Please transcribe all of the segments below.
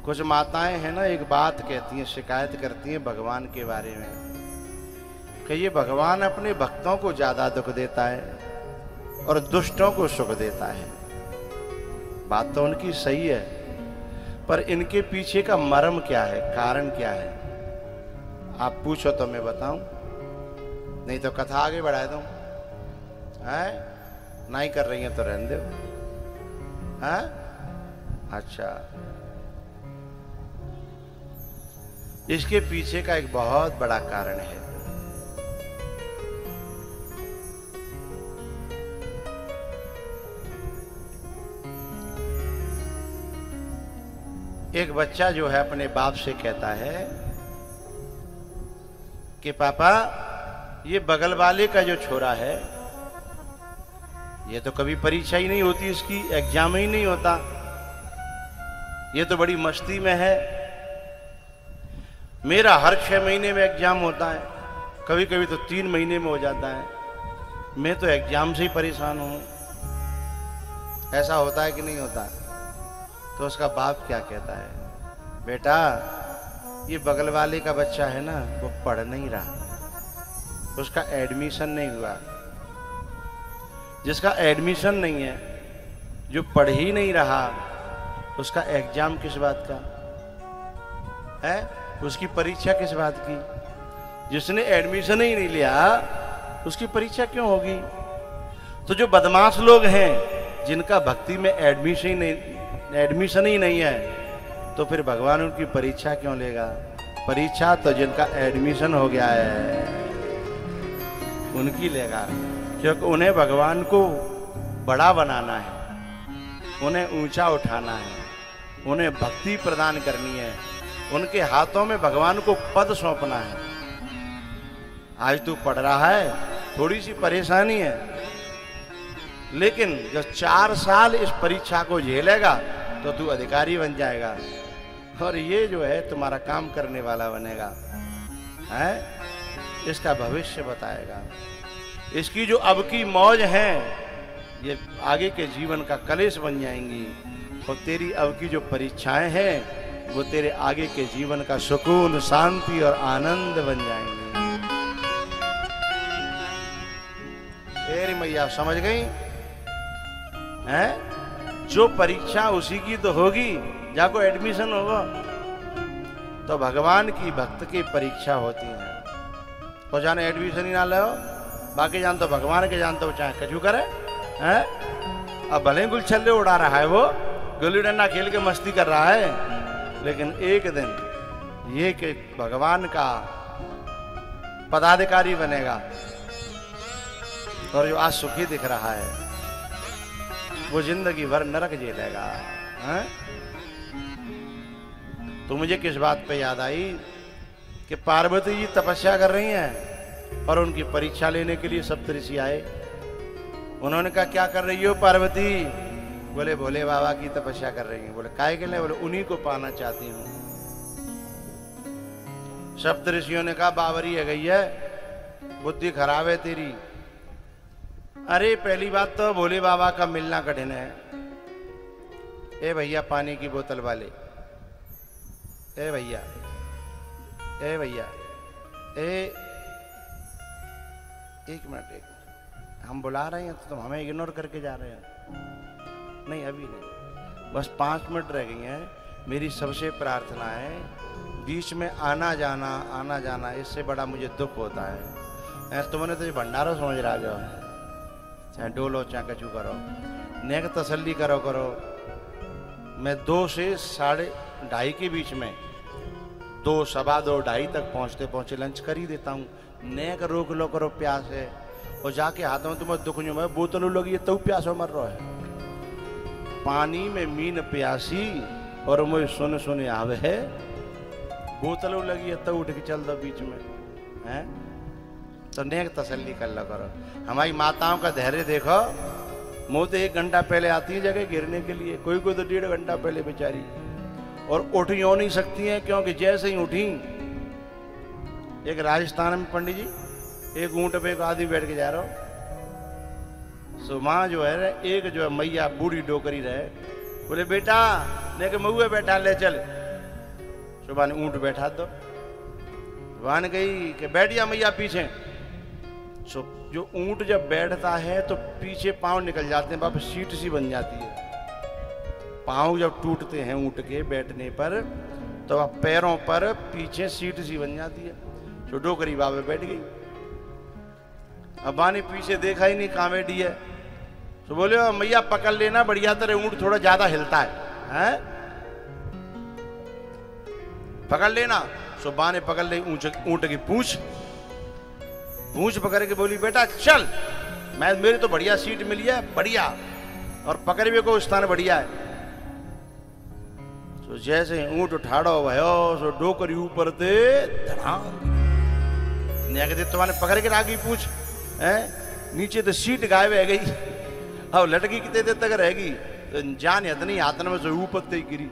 कुछ माताएं हैं ना, एक बात कहती हैं, शिकायत करती हैं भगवान के बारे में कि ये भगवान अपने भक्तों को ज्यादा दुख देता है और दुष्टों को सुख देता है। बात तो उनकी सही है, पर इनके पीछे का मर्म क्या है, कारण क्या है? आप पूछो तो मैं बताऊं, नहीं तो कथा आगे बढ़ा दूं। है नहीं कर रही है तो रहने दो। है अच्छा, इसके पीछे का एक बहुत बड़ा कारण है। एक बच्चा जो है अपने बाप से कहता है कि पापा, ये बगल वाले का जो छोरा है, ये तो कभी परीक्षा ही नहीं होती, इसकी एग्जाम ही नहीं होता, ये तो बड़ी मस्ती में है। मेरा हर 6 महीने में एग्जाम होता है, कभी कभी तो 3 महीने में हो जाता है, मैं तो एग्जाम से ही परेशान हूं। ऐसा होता है कि नहीं होता? तो उसका बाप क्या कहता है, बेटा ये बगल वाले का बच्चा है ना, वो पढ़ नहीं रहा, उसका एडमिशन नहीं हुआ। जिसका एडमिशन नहीं है, जो पढ़ ही नहीं रहा, उसका एग्जाम किस बात का है? उसकी परीक्षा किस बात की? जिसने एडमिशन ही नहीं लिया, उसकी परीक्षा क्यों होगी? तो जो बदमाश लोग हैं, जिनका भक्ति में एडमिशन ही नहीं है, तो फिर भगवान उनकी परीक्षा क्यों लेगा? परीक्षा तो जिनका एडमिशन हो गया है उनकी लेगा, क्योंकि उन्हें भगवान को बड़ा बनाना है, उन्हें ऊंचा उठाना है, उन्हें भक्ति प्रदान करनी है, उनके हाथों में भगवान को पद सौंपना है। आज तू पढ़ रहा है, थोड़ी सी परेशानी है, लेकिन जब 4 साल इस परीक्षा को झेलेगा तो तू अधिकारी बन जाएगा, और ये जो है तुम्हारा काम करने वाला बनेगा, है? इसका भविष्य बताएगा। इसकी जो अब की मौज है, ये आगे के जीवन का कलेश बन जाएंगी, और तेरी अब की जो परीक्षाएं हैं, वो तेरे आगे के जीवन का सुकून, शांति और आनंद बन जाएंगे। तेरी मैया समझ गई? हैं? जो परीक्षा उसी की तो होगी, जाको एडमिशन होगा, तो भगवान की भक्त की परीक्षा होती है। तो जाने एडमिशन ही ना लो, बाकी जान तो भगवान के जानते हो, चाहे कछु करे। हैं? अब भले गुलछल्ले उड़ा रहा है, वो गुल्ली डंडा खेल के मस्ती कर रहा है, लेकिन एक दिन ये कि भगवान का पदाधिकारी बनेगा, और जो आज सुखी दिख रहा है, वो जिंदगी भर नरक झेलेगा। हैं? तो मुझे किस बात पे याद आई कि पार्वती जी तपस्या कर रही हैं, और उनकी परीक्षा लेने के लिए सप्तऋषि आए। उन्होंने कहा, क्या कर रही हो पार्वती? बोले, भोले बाबा की तपस्या कर रही हैं। बोले, काहे के लिए? बोले, उन्हीं को पाना चाहती हूँ। सप्तऋषियों ने कहा, बावरी है गई है, बुद्धि खराब है तेरी। अरे पहली बात तो भोले बाबा का मिलना कठिन है। ए भैया पानी की बोतल वाले, ए भैया, ए भैया, एक मिनट, हम बुला रहे हैं तो तुम हमें इग्नोर करके जा रहे हैं। नहीं अभी नहीं, बस 5 मिनट रह गई हैं। मेरी सबसे प्रार्थना है, बीच में आना जाना इससे बड़ा मुझे दुख होता है। तुमने तो ये भंडारा समझ रहा जो, चाहे डोलो चाहे कचू करो, नेक तसल्ली करो। मैं 2 से 2:30 के बीच में, 2, सवा 2, 2:30 तक पहुंचते लंच कर ही देता हूँ। नेक रोक लो करो, प्यास है, और जाके हाथों में तुम्हें दुख नहीं, बोतल लगी तो प्यासो मर रहा है। पानी में मीन प्यासी और मुझे सुन आवे है, बोतलों लगी है तो उठ के चल दो बीच में। हैं? तो नेक तसल्ली कर लो करो। हमारी माताओं का धैर्य देखो, मुँह तो 1 घंटा पहले आती है जगह गिरने के लिए, कोई तो 1.5 घंटा पहले बेचारी, और उठ ही हो नहीं सकती हैं, क्योंकि जैसे ही उठी, एक राजस्थान में पंडित जी, एक ऊंट पे एक आदमी बैठ के जा रहा हो, सो माँ जो है, एक जो है मैया बूढ़ी डोकरी रहे, बोले बेटा लेके महुए बैठा ले चल, सुबह ने ऊंट बैठा दो, वान गई कि बैठ जा मैया पीछे। सो जो ऊंट जब बैठता है तो पीछे पांव निकल जाते हैं, बाप सीट सी बन जाती है। पांव जब टूटते हैं ऊंट के बैठने पर तो अब पैरों पर पीछे सीट सी बन जाती है। तो डोकरी बाबे बैठ गई। अब्बा ने पीछे देखा ही नहीं, कहाँ बैठी है। तो बोले मैया पकड़ लेना, बढ़िया तरह ऊंट थोड़ा ज्यादा हिलता है, पकड़ लेना। सो बा ने पकड़ ली ऊंट की पूंछ पकड़ के बोली बेटा चल, मेरी तो बढ़िया सीट मिली है, बढ़िया, और पकड़ भी को स्थान बढ़िया है। तो जैसे ऊंट उठाड़ो भयो सो डोकरी ऊपर ते धड़ाम तुम्हारे पकड़ के रागी पूछ है, नीचे तो सीट गायब है गई। अब लटकी कितने देर तक रहेगी, तो जान इतनी आतन में से ऊपर ते गिरी।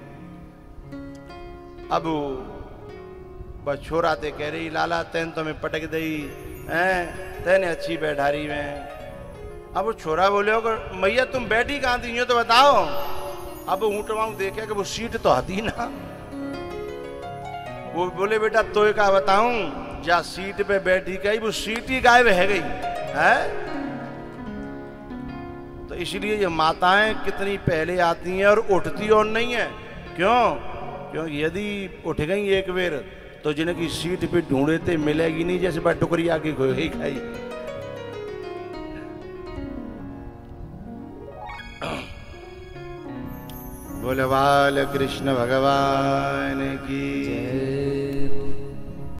अब बस छोरा ते कह रही लाला तेन तो मैं पटक दई हैं, तेने अच्छी बैठारी में। अब वो छोरा बोले मैया तुम बैठी कहाँ थी ये तो बताओ। अब ऊँटवा देखे कि वो सीट तो आती ना। वो बोले बेटा तो क्या बताऊं, जा सीट पे बैठी गई वो सीट ही गायब है गई है। तो इसलिए ये माताएं कितनी पहले आती हैं और उठती और नहीं है। क्यों? क्योंकि यदि उठ गई एक बेर तो जिनकी सीट पे ढूंढे थे मिलेगी नहीं, जैसे बात टुकड़ी आके खोई खाई। बोले बाल कृष्ण भगवान की।